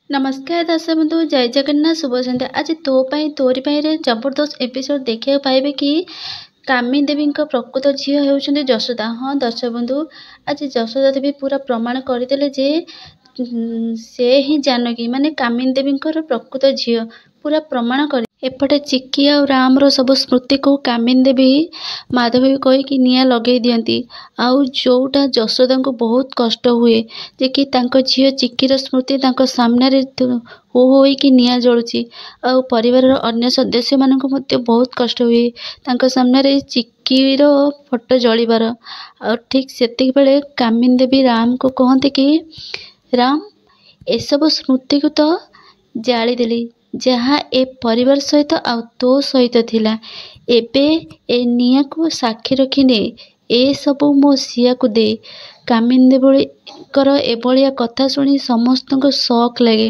नमस्कार दर्शक बंधु जय जगन्नाथ शुभ संध्या। आज तोरी रे जबरदस्त एपिसोड देखा पाइबे कि कामी देवी प्रकृत झील होउछन्ते जशोदा। हाँ दर्शक बंधु आज जशोदा देवी पूरा प्रमाण करदेले जे से ही जानकी माने कामी देवी प्रकृत झील पूरा प्रमाण कर। एपटे चिक्की और राम रो सब स्मृति को कामिनी देवी माधवी कहीकि निया लगे दियंती। आउ जोटा जशोदा को बहुत कष्ट हुए जे कि तांको झील चिक्कीर स्मृति तांको सामने हो होइकि निया जलुची। आउ परिवार अन्य सदस्य मानक मध्य बहुत कष्ट हुए तांको सामने चिक्कीर फोटो जलिबार। और ठीक सेतिक बेले कामिनी देवी राम को कहते कि राम ए सब स्मृति को तो जाली देली जहाँ ए परिवार सहित आ तो सहित थिला। एबे ए निया को साक्षी रखिने ए सबू मो सिया को दे। कामिनी देवी एभलिया कथा शुणी समस्त को शौक लगे।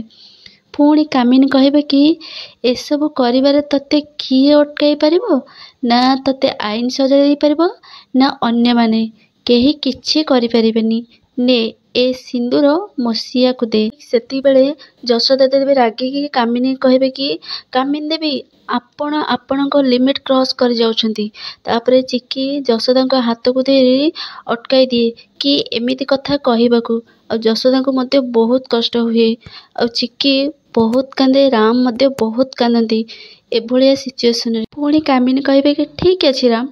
पुणी कामिनी कहबे कि ए सब करिबारे तते किए अटकाई पारिबो ना तते आईन सजा दे पारिबो ना अन्य माने केही किछि करि परिबेनी। ने ए सिंदूर मोसिया को दे। सेति बेले जशोदा देवी रागिकी कामिनी कहबे कि कामिनी देवी आपण आपणको लिमिट क्रॉस कर जाउछंती। तापरे चिक्की जशोदा को हाथ को दे अटकाई दिए कि एमिति कथा कहबाकू। और जशोदा को मध्य बहुत कष्ट हुए और चिक्की बहुत कांदे राम मध्य बहुत कांदती एभलिया सिचुएशन। पुणी कामिनी कहबे कि ठीक अछि राम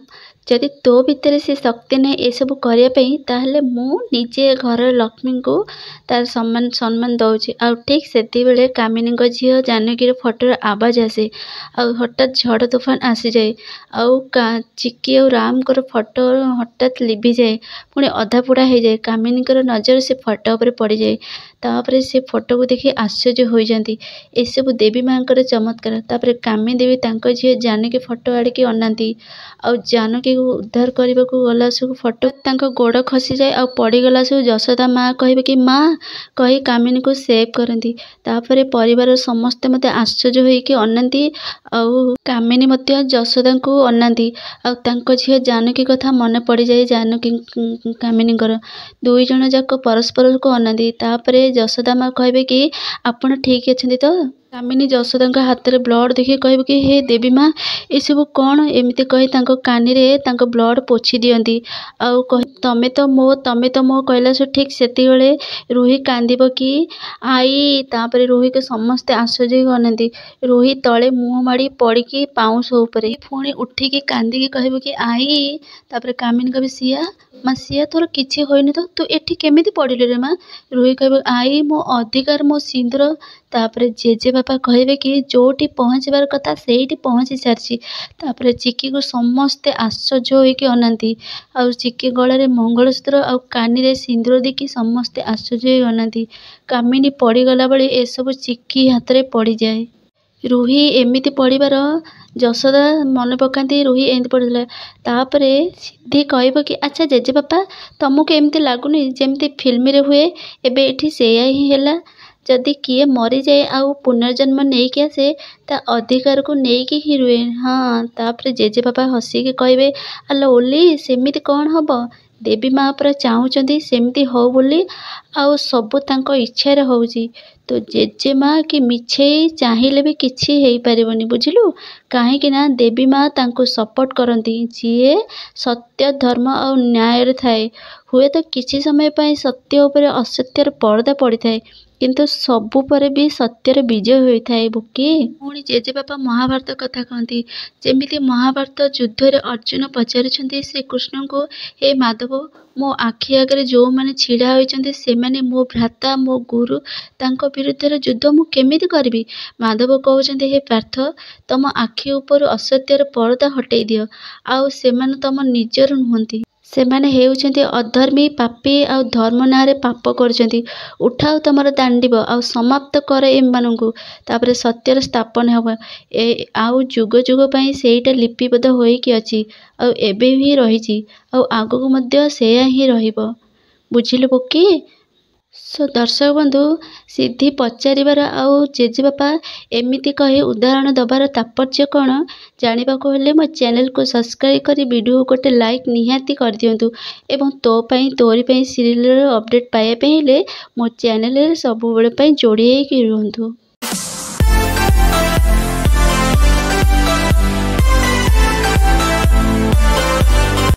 जदि तो भितर से शक्ति नहीं ए सब करने ताहले मु निजे घर लक्ष्मी को तार सम्मान दौची। आ ठीक से बेले कामिनी झील जानकी फोटोर आवाज आसे और हठात झड़ तूफान आसी जाए। आउ चिक्की और राम को फोटो हठात लिभि जाए पुणी अधा पोड़ा हो जाए। कामिनी नजर से फोटो पर पड़ जाए। तापरे से फोटो को देखि आश्चर्य हो जाती ए सब देवी माँ चमत्कार। तापरे कामिनी देवी तांको झील जानकी फोटो आड़िकी अनाती आ जानकी उद्धार करने को गला सब फोटो तांको गोड़ खसी जाए और पड़गला सब जशोदा माँ कहे कि माँ कही कामिनी को सेव करती। तापर परिवार समस्ते मत आश्चर्य होइकि अनाती आउ कामिनी मध्य जशोदा को अनाती आउ झील जानकी कथा मन पड़ जाए। जानकी कामिनी दुई जन जाक परस्पर को अनाती। तापर जशोदा माँ कहे कि आपण ठीक अच्छा तो कामिनी जशोदा हाथ में ब्लड देखिए कह कि हे देवी माँ ये सब कौन एमती कही कानी रे ब्लड पोछि दियंती। आउ कह तमे तो मो कहला सो ठीक सेती बेले रूही कांदिब कि आई। तापर रूही के समस्ते आश्चर्य अनाती। रूही तले मुँह माड़ी पड़ी पाउंस उपरे पुणी उठिकी कांदिकी कहब कि आई। तापर कामिनी कहे सिया माँ सिया तोर किछि होइनी तो तू एठी केमिति पड़िलु रे माँ। रूही कहब आई मो अधिकार मो सिंदूर। तापर जेजे बापा कहबे कि जोटी पहुँचबार कथा सेठी पहुँची सारी। तापर चिक्की को समस्ते आश्चर्य होइकि अनाती आउ चिक्की गलारे मंगलसूत्र आउ कानी रे सिंदूर देखि समस्ते आश्चर्य अनाती। कामिनी पड़गला बेले ए सब चिक्की हाथ में पड़ जाए। रूही एमिति पड़बार जशोदा मन पकाती रूही एमती पड़ता। तापर सीधे कहब कि अच्छा जेजे बापा तुमको एमती लगुनि जमती फिल्म रे हुए एबे एठी सेया ही हैला। जदि किए मरी जाए आउ पुनर्जन्म नहीं कि आसे ता अधिकार को लेकिन ही रुए। हाँ तापर जेजे बापा हसिकी कहबे आलो ओली सेमिति कौन हम देवी माँ पर चाहूँगी सेमती हो बोली आउ सबू तांको इच्छा रे होउची। तो जेजे माँ कि मिछे चाहिए भी किछि हेई परिबनी बुझिलु कहीं ना देवी माँ तांको सपोर्ट करती जीए सत्य धर्म और न्याय रे थाए। हुए तो किछि समय पाई सत्य उपर असत्यर पर्दा पड़ी थाए किंतु सबु पर भी सत्यर विजय होता है बुकी। पुणी जेजे बापा महाभारत कथा कहती जेमिति महाभारत युद्ध रे अर्जुन पचारिछन्ति श्रीकृष्ण को हे माधव मो आखि आगे जो मैंने छिड़ा होइछन्ति से माने मो भ्राता मो गुरु तांको विरुद्ध युद्ध मु केमिति करबी। माधव कहउछन्ति हे पार्थ तम आखि ऊपर असत्यर पर्दा हटै दियो आउ सेमाने तम निजर नुहंती सेमाने हेउछन्ति अधर्मी पापी आउ धर्म नारे पाप करछन्ति। उठाओ तमर दांडीब आउ समाप्त कर एमानंकु तापर सत्यर स्थापन हेब आउ जुग जुग पई सेईटा लिपिबद्ध होइकि अछि आउ एबे भी रहिछि आउ आगु मध्य सेया ही रहिबो बुझिलु बकी। ଦର୍ଶକ ବନ୍ଧୁ ସିଦ୍ଧି ପଚାରିବାର ଆଉ ଜେଜେବାପା ଏମିତି କହି ଉଦାହରଣ ଦେବାର ତାତ୍ପର୍ଯ୍ୟ କ'ଣ ଜାଣିବାକୁ ହେଲେ ମୋ ଚ୍ୟାନେଲକୁ ସବସ୍କ୍ରାଇବ୍ କରି ଭିଡ଼ିଓକୁ ଗୋଟେ ଲାଇକ୍ ନିହାତି କରିଦିଅନ୍ତୁ ଏବଂ ତୋ ପାଇଁ ତୋରି ପାଇଁ ସିରିଏଲର ଅପଡ଼େଟ୍ ପାଇବା ପାଇଁ ହେଲେ ମୋ ଚ୍ୟାନେଲରେ ସବୁବେଳେ ପାଇଁ ଯୋଡ଼ି ହେଇକି ରୁହନ୍ତୁ।